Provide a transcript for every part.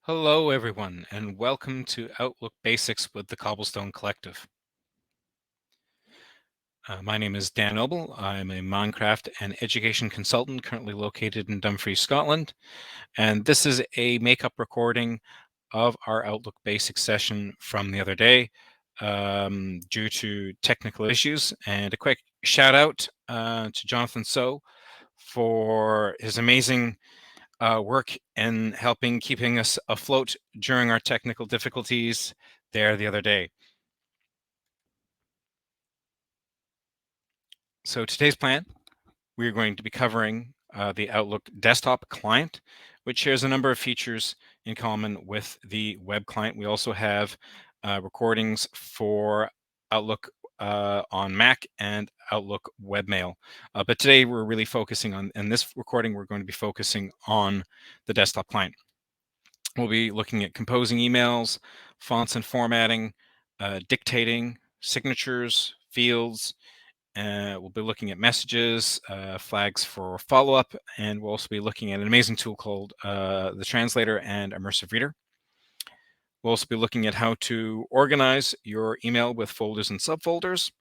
Hello, everyone, and welcome to Outlook Basics with the Cobblestone Collective. My name is Dan Noble. I'm a Minecraft and education consultant currently located in Dumfries, Scotland, and this is a makeup recording of our Outlook Basics session from the other day due to technical issues. And a quick shout out to Jonathan So for his amazing work in helping keeping us afloat during our technical difficulties there the other day. So today's plan, we're going to be covering the Outlook desktop client, which shares a number of features in common with the web client. We also have recordings for Outlook on Mac and Outlook webmail. But today we're really focusing on, in this recording, we're going to be focusing on the desktop client. We'll be looking at composing emails, fonts and formatting, dictating, signatures, fields. We'll be looking at messages, flags for follow-up, and we'll also be looking at an amazing tool called the Translator and Immersive Reader. We'll also be looking at how to organize your email with folders and subfolders,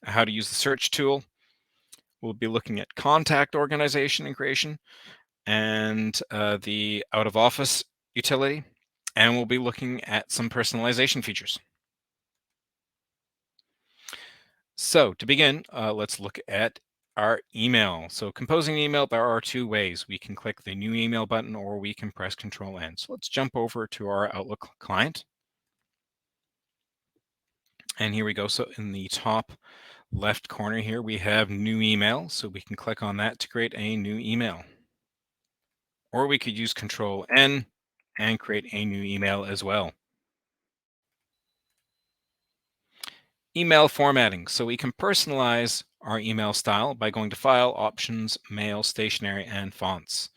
how to use the search tool. We'll be looking at contact organization and creation, and the out of office utility, and we'll be looking at some personalization features. So to begin, let's look at our email. So composing an email, there are two ways. We can click the new email button or we can press Control N. So let's jump over to our Outlook client. And here we go. So in the top left corner here, we have new email. So we can click on that to create a new email. Or we could use Control N and create a new email as well. Email formatting. So we can personalize our email style by going to File, Options, Mail, Stationery, and Fonts.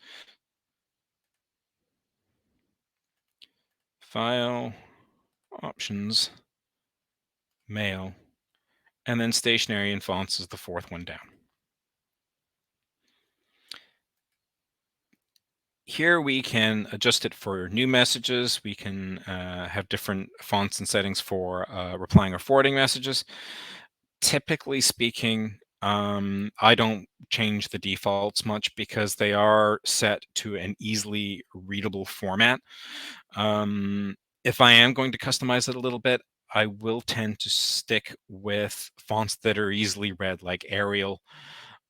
File, Options, Mail, and then Stationery and Fonts is the fourth one down. Here we can adjust it for new messages. We can have different fonts and settings for replying or forwarding messages. Typically speaking, I don't change the defaults much because they are set to an easily readable format. If I am going to customize it a little bit, I will tend to stick with fonts that are easily read, like Arial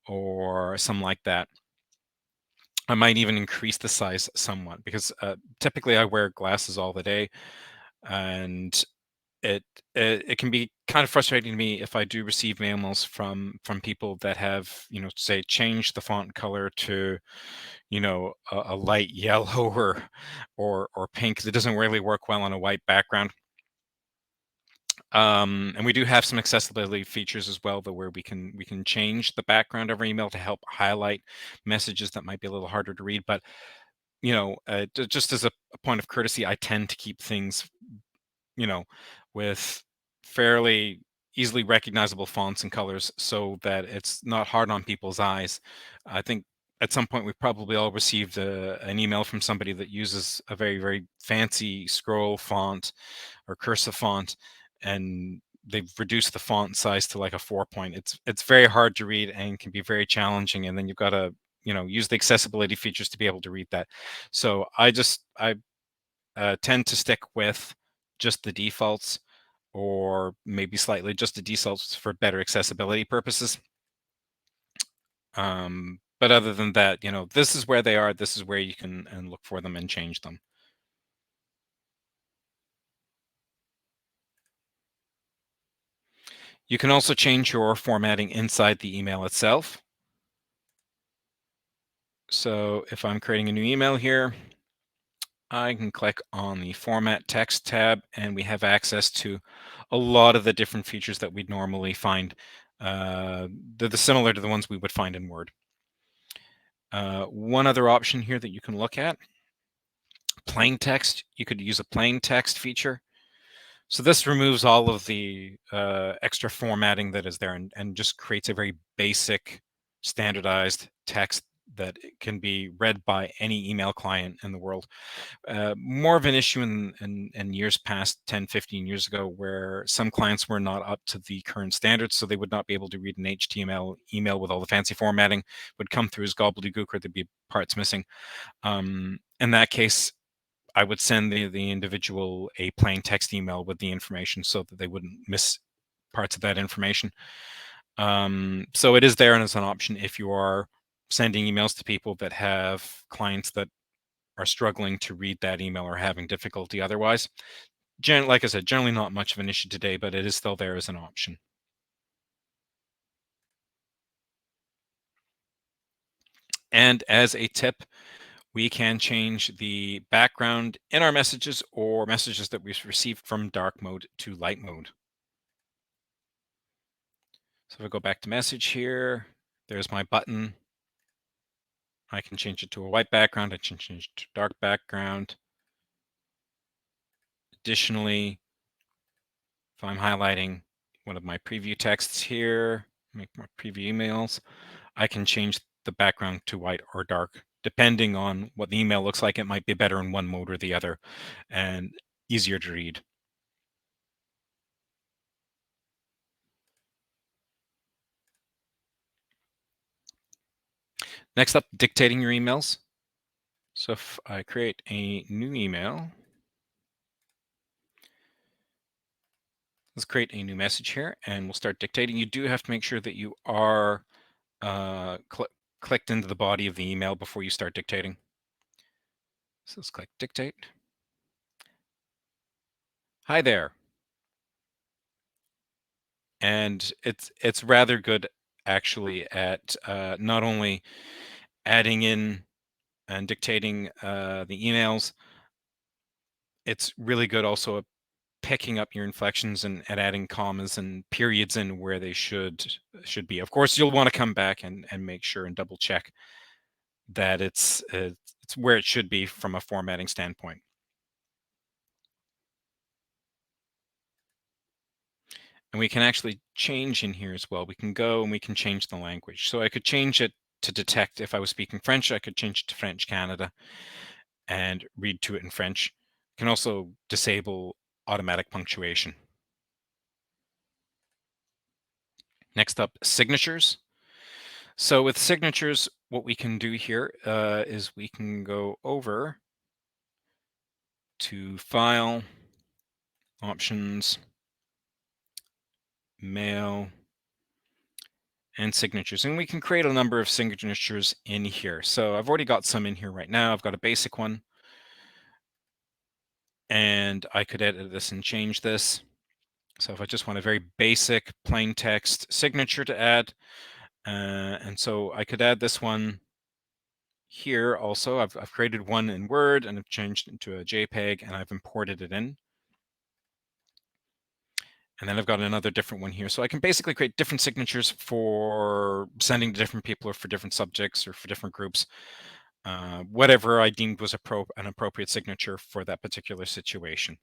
or something like that. I might even increase the size somewhat because typically I wear glasses all the day, and it can be kind of frustrating to me if I do receive mails from people that have, say, changed the font color to, a light yellow or pink that doesn't really work well on a white background. And we do have some accessibility features as well, though, where we can change the background of our email to help highlight messages that might be a little harder to read. But just as a point of courtesy, I tend to keep things, with fairly easily recognizable fonts and colors so that it's not hard on people's eyes. I think at some point we've probably all received an email from somebody that uses a very, very fancy scroll font or cursive font, and they've reduced the font size to like a 4-point. It's very hard to read and can be very challenging. And then you've got to, use the accessibility features to be able to read that. So I tend to stick with just the defaults, or maybe slightly just the defaults for better accessibility purposes. But other than that, this is where they are. This is where you can look for them and change them. You can also change your formatting inside the email itself. So if I'm creating a new email here, I can click on the Format Text tab, and we have access to a lot of the different features that we'd normally find. They're similar to the ones we would find in Word. One other option here that you can look at, plain text. You could use a plain text feature. So this removes all of the extra formatting that is there and just creates a very basic, standardized text that it can be read by any email client in the world. More of an issue in years past, 10, 15 years ago, where some clients were not up to the current standards, so they would not be able to read an HTML email with all the fancy formatting, would come through as gobbledygook, or there'd be parts missing. In that case, I would send the individual a plain text email with the information so that they wouldn't miss parts of that information. So it is there and it's an option if you are sending emails to people that have clients that are struggling to read that email or having difficulty otherwise. Like I said, generally not much of an issue today, but it is still there as an option. And as a tip, we can change the background in our messages or messages that we've received from dark mode to light mode. So if I go back to message here, there's my button. I can change it to a white background. I can change it to dark background. Additionally, if I'm highlighting one of my preview texts here, make my preview emails, I can change the background to white or dark. Depending on what the email looks like, it might be better in one mode or the other and easier to read. Next up, dictating your emails. So if I create a new email, let's create a new message here and we'll start dictating. You do have to make sure that you are clicked into the body of the email before you start dictating. So let's click dictate. Hi there. And it's rather good actually at not only adding in and dictating the emails, it's really good also at picking up your inflections and adding commas and periods in where they should be. Of course, you'll want to come back and make sure and double check that it's where it should be from a formatting standpoint. And we can actually change in here as well. We can go and we can change the language. So I could change it to detect if I was speaking French, I could change it to French Canada and read to it in French. I can also disable automatic punctuation. Next up, signatures. So with signatures, what we can do here is we can go over to File, Options, Mail, and Signatures. And we can create a number of signatures in here. So I've already got some in here right now. I've got a basic one. And I could edit this and change this. So if I just want a very basic plain text signature to add, and so I could add this one here also. I've created one in Word and I've changed it to a JPEG and I've imported it in. And then I've got another different one here. So I can basically create different signatures for sending to different people or for different subjects or for different groups, whatever I deemed was an appropriate signature for that particular situation.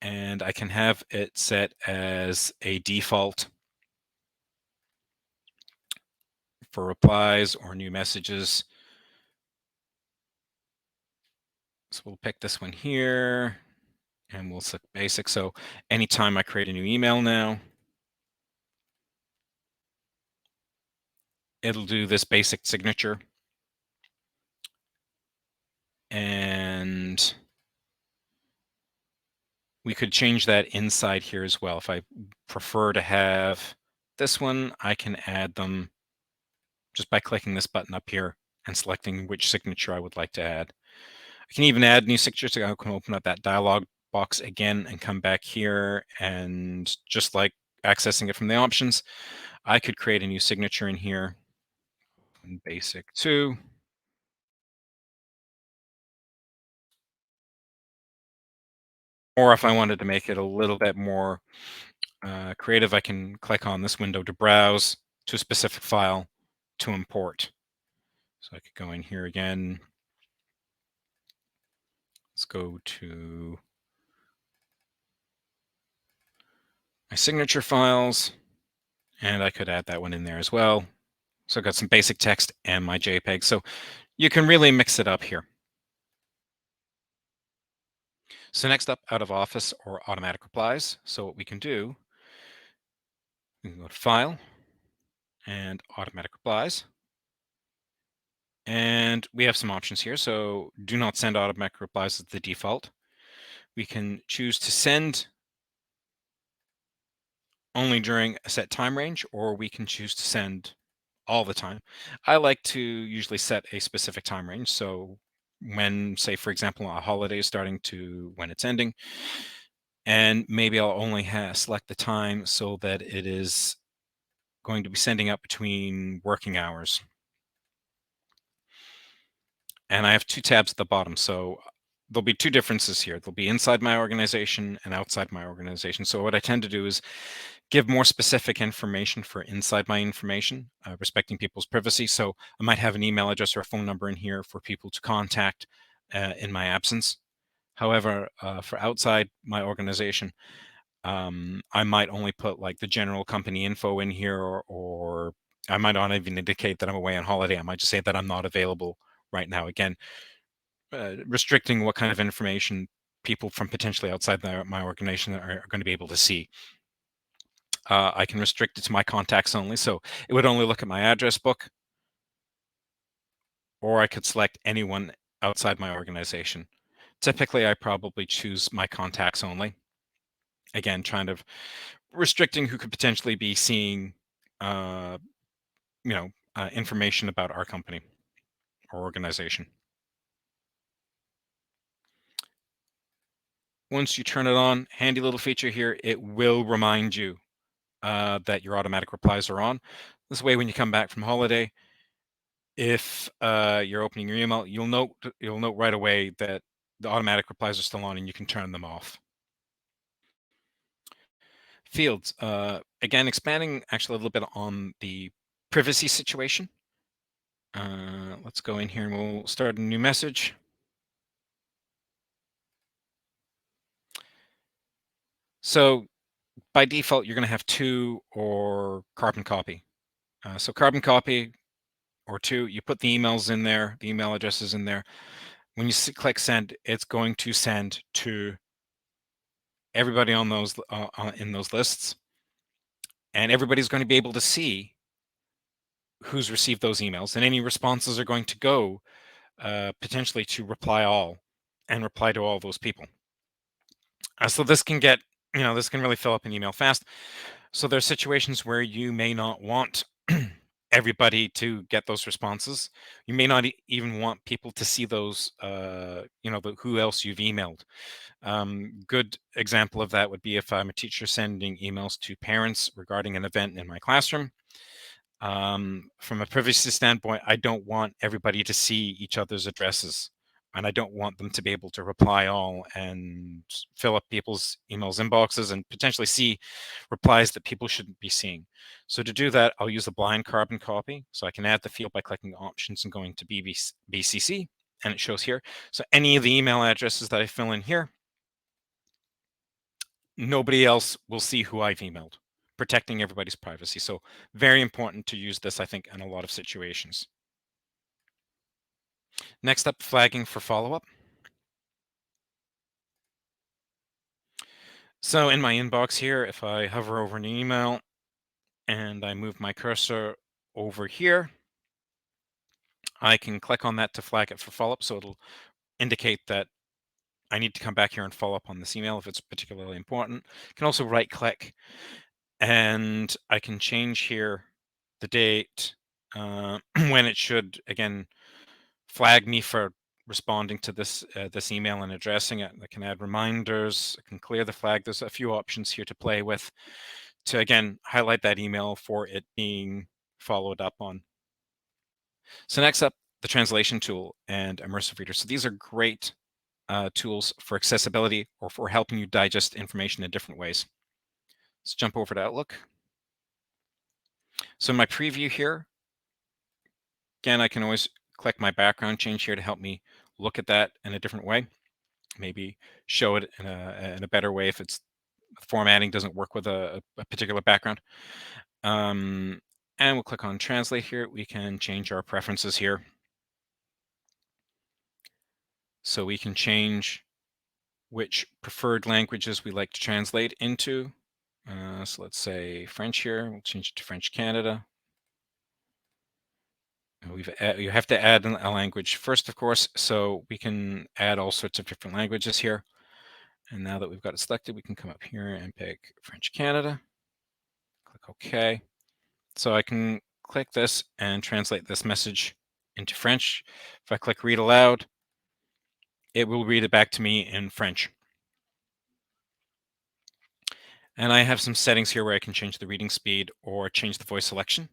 And I can have it set as a default for replies or new messages. So we'll pick this one here and we'll set basic. So anytime I create a new email now, it'll do this basic signature. And we could change that inside here as well. If I prefer to have this one, I can add them just by clicking this button up here and selecting which signature I would like to add. I can even add new signatures. So I can open up that dialog box again and come back here, and just like accessing it from the options, I could create a new signature in here. Basic 2. Or if I wanted to make it a little bit more creative, I can click on this window to browse to a specific file to import. So I could go in here again. Let's go to my signature files, and I could add that one in there as well. So I've got some basic text and my JPEG. So you can really mix it up here. So next up, out of office or automatic replies. So what we can do, we can go to File and Automatic Replies. And we have some options here. So do not send automatic replies as the default. We can choose to send only during a set time range, or we can choose to send all the time. I like to usually set a specific time range. So when, say, for example, a holiday is starting to when it's ending, and maybe I'll only select the time so that it is going to be sending out between working hours. And I have two tabs at the bottom. So there'll be two differences here. There'll be inside my organization and outside my organization. So what I tend to do is give more specific information for inside my information, respecting people's privacy. So I might have an email address or a phone number in here for people to contact in my absence. However, for outside my organization, I might only put like the general company info in here, or I might not even indicate that I'm away on holiday. I might just say that I'm not available right now. Again, restricting what kind of information people from potentially outside my organization are going to be able to see. I can restrict it to my contacts only, so it would only look at my address book, or I could select anyone outside my organization. Typically, I probably choose my contacts only. Again, trying to restricting who could potentially be seeing, uh, information about our company or organization. Once you turn it on, handy little feature here, it will remind you that your automatic replies are on. This way, when you come back from holiday, if you're opening your email, you'll note right away that the automatic replies are still on, and you can turn them off. Fields, again, expanding actually a little bit on the privacy situation. Let's go in here and we'll start a new message. So by default, you're going to have two or carbon copy. So carbon copy or two, you put the emails in there, the email addresses in there. When you click send, it's going to send to everybody on those in those lists, and everybody's going to be able to see who's received those emails, and any responses are going to go potentially to reply all and reply to all those people. So this can get, this can really fill up an email fast. So there's situations where you may not want everybody to get those responses. You may not even want people to see those, who else you've emailed. Good example of that would be if I'm a teacher sending emails to parents regarding an event in my classroom. From a privacy standpoint, I don't want everybody to see each other's addresses, and I don't want them to be able to reply all and fill up people's emails inboxes and potentially see replies that people shouldn't be seeing. So to do that, I'll use the blind carbon copy. So I can add the field by clicking options and going to BCC, and it shows here. So any of the email addresses that I fill in here, nobody else will see who I've emailed, protecting everybody's privacy. So very important to use this, I think, in a lot of situations. Next up, flagging for follow-up. So in my inbox here, if I hover over an email and I move my cursor over here, I can click on that to flag it for follow-up. So it'll indicate that I need to come back here and follow up on this email if it's particularly important. I can also right click and I can change here the date when it should, again, flag me for responding to this email and addressing it. I can add reminders, I can clear the flag. There's a few options here to play with to, again, highlight that email for it being followed up on. So next up, the translation tool and immersive reader. So these are great tools for accessibility or for helping you digest information in different ways. Let's jump over to Outlook. So in my preview here, again, I can always click my background change here to help me look at that in a different way. Maybe show it in a better way if it's formatting doesn't work with a particular background. And we'll click on translate here. We can change our preferences here. So we can change which preferred languages we like to translate into. So let's say French here. We'll change it to French Canada. You have to add a language first, of course, so we can add all sorts of different languages here. And now that we've got it selected, we can come up here and pick French Canada. Click OK. So I can click this and translate this message into French. If I click read aloud, it will read it back to me in French. And I have some settings here where I can change the reading speed or change the voice selection.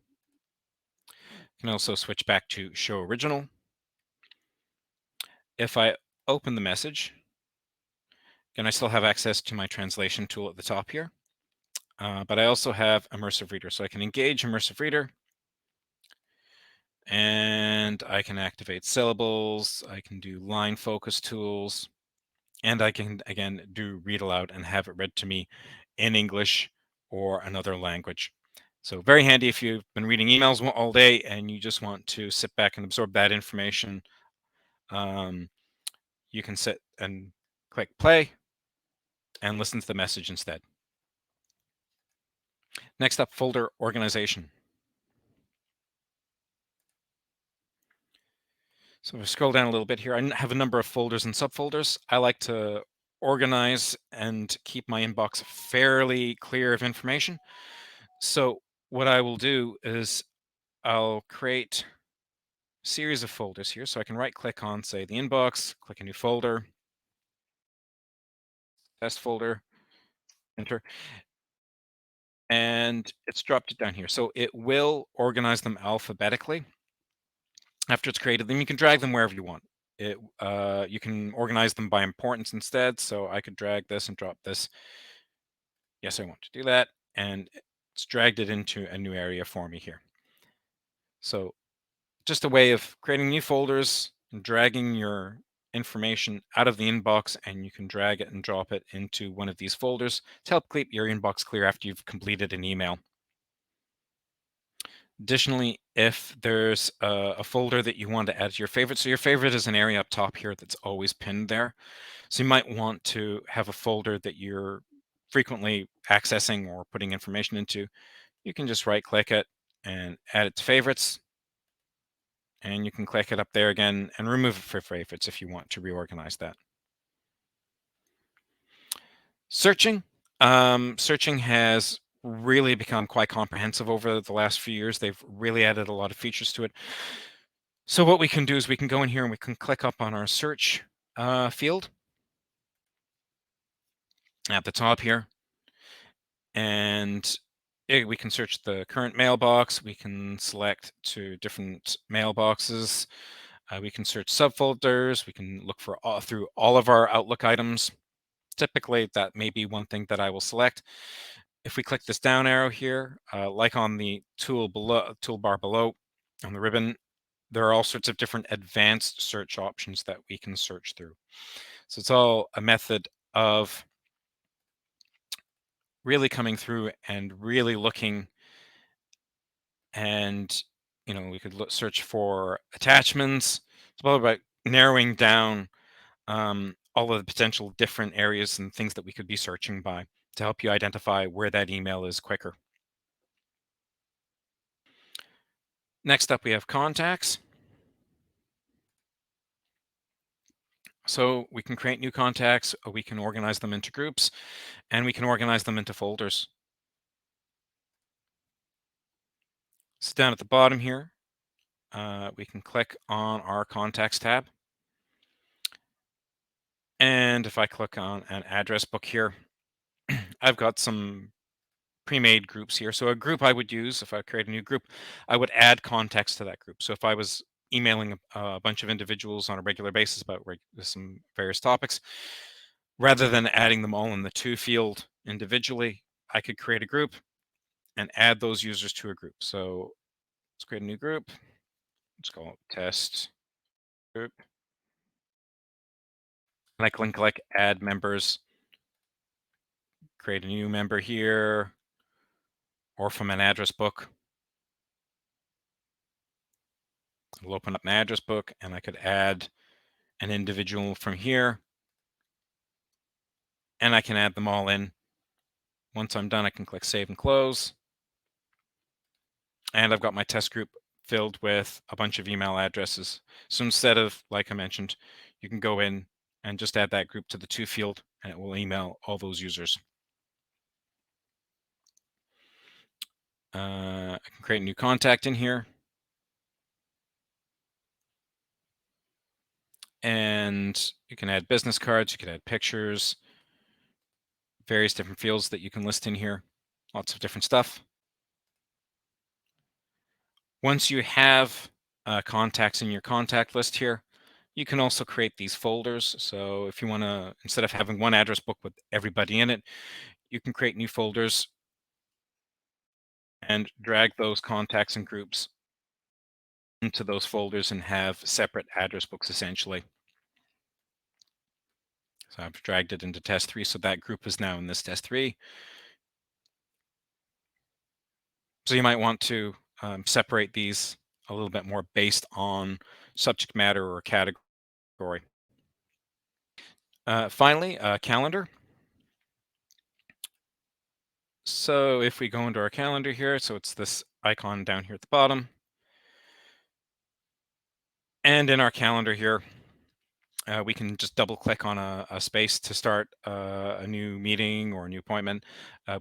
I can also switch back to show original. If I open the message, and I still have access to my translation tool at the top here, but I also have immersive reader. So I can engage immersive reader, and I can activate syllables, I can do line focus tools, and I can, again, do read aloud and have it read to me in English or another language. So very handy if you've been reading emails all day and you just want to sit back and absorb that information. You can sit and click play and listen to the message instead. Next up, folder organization. So if I scroll down a little bit here, I have a number of folders and subfolders. I like to organize and keep my inbox fairly clear of information. So what I will do is I'll create a series of folders here. So I can right click on, say, the inbox, click a new folder, test folder, enter, and it's dropped it down here. So it will organize them alphabetically. After it's created them, you can drag them wherever you want. You can organize them by importance instead. So I could drag this and drop this. Yes, I want to do that. And it's dragged it into a new area for me here. So just a way of creating new folders and dragging your information out of the inbox, and you can drag it and drop it into one of these folders to help keep your inbox clear after you've completed an email. Additionally, if there's a folder that you want to add to your favorite, so your favorite is an area up top here that's always pinned there. So you might want to have a folder that you're frequently accessing or putting information into. You can just right click it and add it to favorites. And you can click it up there again and remove it for favorites if you want to reorganize that. Searching. Searching has really become quite comprehensive over the last few years. They've really added a lot of features to it. So what we can do is we can go in here and we can click up on our search field at the top here. And we can search the current mailbox. We can select to different mailboxes. We can search subfolders. We can look for through all of our Outlook items. Typically, that may be one thing that I will select. If we click this down arrow here, like on the toolbar below on the ribbon, there are all sorts of different advanced search options that we can search through. So it's all a method of really coming through and really looking, and we could search for attachments. It's all about narrowing down all of the potential different areas and things that we could be searching by to help you identify where that email is quicker. Next up, we have contacts. So we can create new contacts, we can organize them into groups, and we can organize them into folders. So down at the bottom here, we can click on our contacts tab. And if I click on an address book here, I've got some pre-made groups here. So a group I would use, if I create a new group, I would add context to that group. So if I was emailing a bunch of individuals on a regular basis about some various topics, rather than adding them all in the to field individually, I could create a group and add those users to a group. So let's create a new group. Let's call it test group. And I can click add members, create a new member here, or from an address book. It'll open up my address book, and I could add an individual from here, and I can add them all in. Once I'm done, I can click Save and Close. And I've got my test group filled with a bunch of email addresses. So instead of, like I mentioned, you can go in and just add that group to the to field, and it will email all those users. I can create a new contact in here. And you can add business cards, you can add pictures, various different fields that you can list in here, lots of different stuff. Once you have contacts in your contact list here, you can also create these folders. So if you want to, instead of having one address book with everybody in it, you can create new folders and drag those contacts and groups into those folders and have separate address books essentially. So I've dragged it into test 3, so that group is now in this test 3. So you might want to separate these a little bit more based on subject matter or category. Finally, calendar. So if we go into our calendar here, so it's this icon down here at the bottom. And in our calendar here, we can just double click on a space to start a new meeting or a new appointment.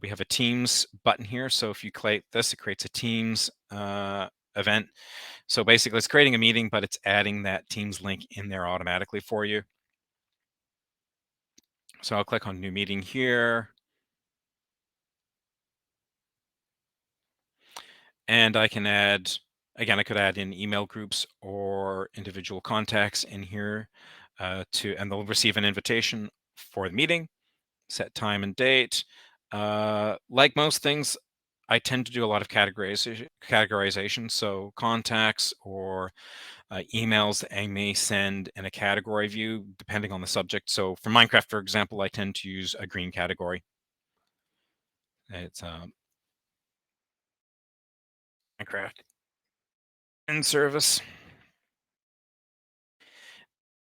We have a Teams button here. So if you click this, it creates a Teams event. So basically it's creating a meeting, but it's adding that Teams link in there automatically for you. So I'll click on new meeting here. And I can add, again, I could add in email groups or individual contacts in here and they'll receive an invitation for the meeting, set time and date. Like most things, I tend to do a lot of categorization. So contacts or emails that I may send in a category view, depending on the subject. So for Minecraft, for example, I tend to use a green category. It's Minecraft in service.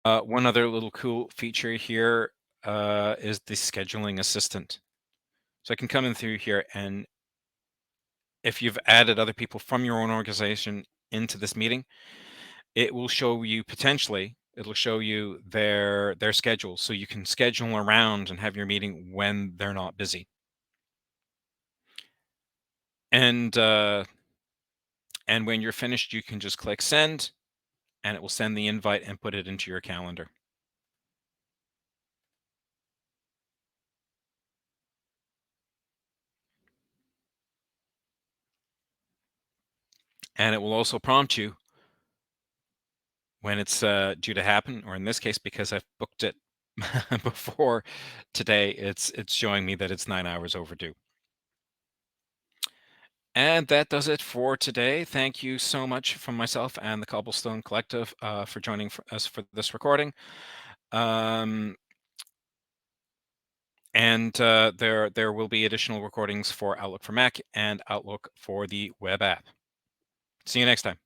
One other little cool feature here is the scheduling assistant. So I can come in through here, and if you've added other people from your own organization into this meeting, it will show you potentially, it'll show you their schedule. So you can schedule around and have your meeting when they're not busy. And when you're finished, you can just click send, and it will send the invite and put it into your calendar. And it will also prompt you when it's due to happen, or in this case, because I've booked it before today, it's showing me that it's 9 hours overdue. And that does it for today. Thank you so much from myself and the Cobblestone Collective for joining us for this recording. Um, and there will be additional recordings for Outlook for Mac and Outlook for the web app. See you next time.